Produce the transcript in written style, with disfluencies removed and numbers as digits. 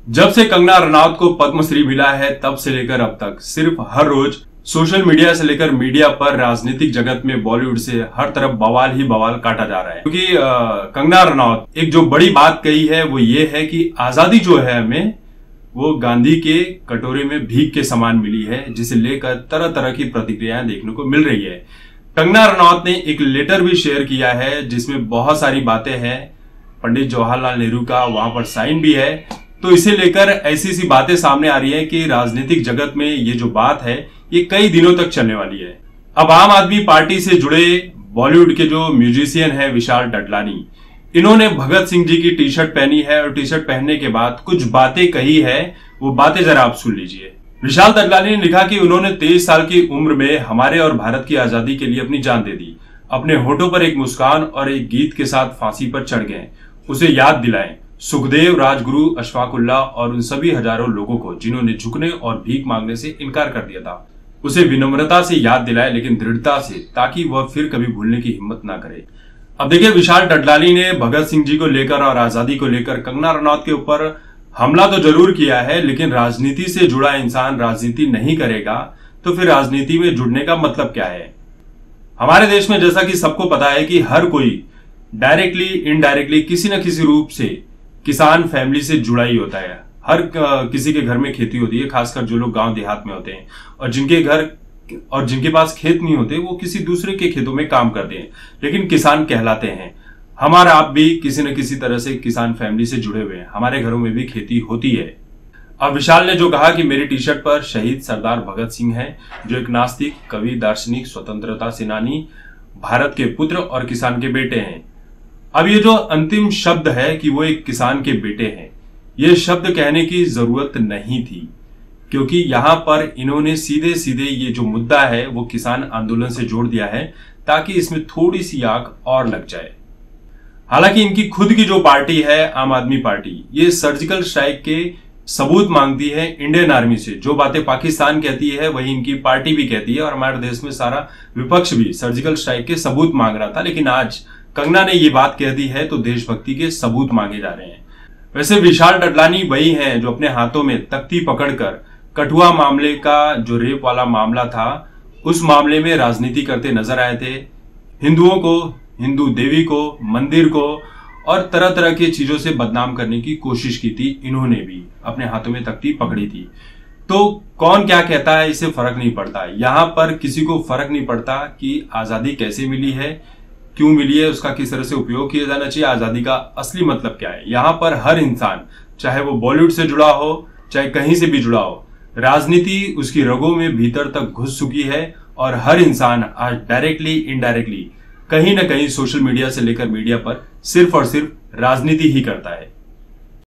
जब से कंगना रनौत को पद्मश्री मिला है तब से लेकर अब तक सिर्फ हर रोज सोशल मीडिया से लेकर मीडिया पर राजनीतिक जगत में बॉलीवुड से हर तरफ बवाल ही बवाल काटा जा रहा है। क्योंकि कंगना रनौत एक जो बड़ी बात कही है वो ये है कि आजादी जो है हमें वो गांधी के कटोरे में भीख के समान मिली है, जिसे लेकर तरह तरह की प्रतिक्रियाएं देखने को मिल रही है। कंगना रनौत ने एक लेटर भी शेयर किया है जिसमें बहुत सारी बातें हैं, पंडित जवाहरलाल नेहरू का वहां पर साइन भी है। तो इसे लेकर ऐसी सी बातें सामने आ रही है कि राजनीतिक जगत में ये जो बात है ये कई दिनों तक चलने वाली है। अब आम आदमी पार्टी से जुड़े बॉलीवुड के जो म्यूजिशियन है विशाल डडलानी, इन्होंने भगत सिंह जी की टी शर्ट पहनी है और टी शर्ट पहनने के बाद कुछ बातें कही है। वो बातें जरा आप सुन लीजिए। विशाल डडलानी ने लिखा कि उन्होंने 23 साल की उम्र में हमारे और भारत की आजादी के लिए अपनी जान दे दी। अपने होठों पर एक मुस्कान और एक गीत के साथ फांसी पर चढ़ गए। उसे याद दिलाएं सुखदेव, राजगुरु, अशफाकुल्लाह और उन सभी हजारों लोगों को जिन्होंने झुकने और भीख मांगने से इनकार कर दिया था। उसे विनम्रता से याद दिलाए लेकिन दृढ़ता से, ताकि वह फिर कभी भूलने की हिम्मत ना करे। अब देखिए, विशाल डडलानी ने भगत सिंह जी को लेकर और आजादी को लेकर कंगना रनौत के ऊपर हमला तो जरूर किया है, लेकिन राजनीति से जुड़ा इंसान राजनीति नहीं करेगा तो फिर राजनीति में जुड़ने का मतलब क्या है। हमारे देश में जैसा कि सबको पता है कि हर कोई डायरेक्टली इनडायरेक्टली किसी न किसी रूप से किसान फैमिली से जुड़ा ही होता है। हर किसी के घर में खेती होती है, खासकर जो लोग गांव देहात में होते हैं और जिनके पास खेत नहीं होते वो किसी दूसरे के खेतों में काम करते हैं, लेकिन किसान कहलाते हैं। हमारा आप भी किसी न किसी तरह से किसान फैमिली से जुड़े हुए हैं, हमारे घरों में भी खेती होती है। अब विशाल ने जो कहा कि मेरी टी शर्ट पर शहीद सरदार भगत सिंह है, जो एक नास्तिक, कवि, दार्शनिक, स्वतंत्रता सेनानी, भारत के पुत्र और किसान के बेटे हैं। अब ये जो अंतिम शब्द है कि वो एक किसान के बेटे हैं, ये शब्द कहने की जरूरत नहीं थी, क्योंकि यहां पर इन्होंने सीधे सीधे ये जो मुद्दा है वो किसान आंदोलन से जोड़ दिया है, ताकि इसमें थोड़ी सी आग और लग जाए। हालांकि इनकी खुद की जो पार्टी है आम आदमी पार्टी, ये सर्जिकल स्ट्राइक के सबूत मांगती है इंडियन आर्मी से। जो बातें पाकिस्तान कहती है वही इनकी पार्टी भी कहती है, और हमारे देश में सारा विपक्ष भी सर्जिकल स्ट्राइक के सबूत मांग रहा था, लेकिन आज कंगना ने ये बात कह दी है तो देशभक्ति के सबूत मांगे जा रहे हैं। वैसे विशाल डडलानी वही हैं जो अपने हाथों में तख्ती पकड़कर कठुआ मामले का, जो रेप वाला मामला था, उस मामले में राजनीति करते नजर आए थे। हिंदुओं को, हिंदू देवी को, मंदिर को और तरह तरह की चीजों से बदनाम करने की कोशिश की थी। इन्होंने भी अपने हाथों में तख्ती पकड़ी थी। तो कौन क्या कहता है इससे फर्क नहीं पड़ता। यहां पर किसी को फर्क नहीं पड़ता कि आजादी कैसे मिली है, क्यों मिली है, उसका किस तरह से उपयोग किया जाना चाहिए, आजादी का असली मतलब क्या है। यहां पर हर इंसान, चाहे वो बॉलीवुड से जुड़ा हो चाहे कहीं से भी जुड़ा हो, राजनीति उसकी रगों में भीतर तक घुस चुकी है और हर इंसान आज डायरेक्टली इनडायरेक्टली कहीं ना कहीं सोशल मीडिया से लेकर मीडिया पर सिर्फ और सिर्फ राजनीति ही करता है।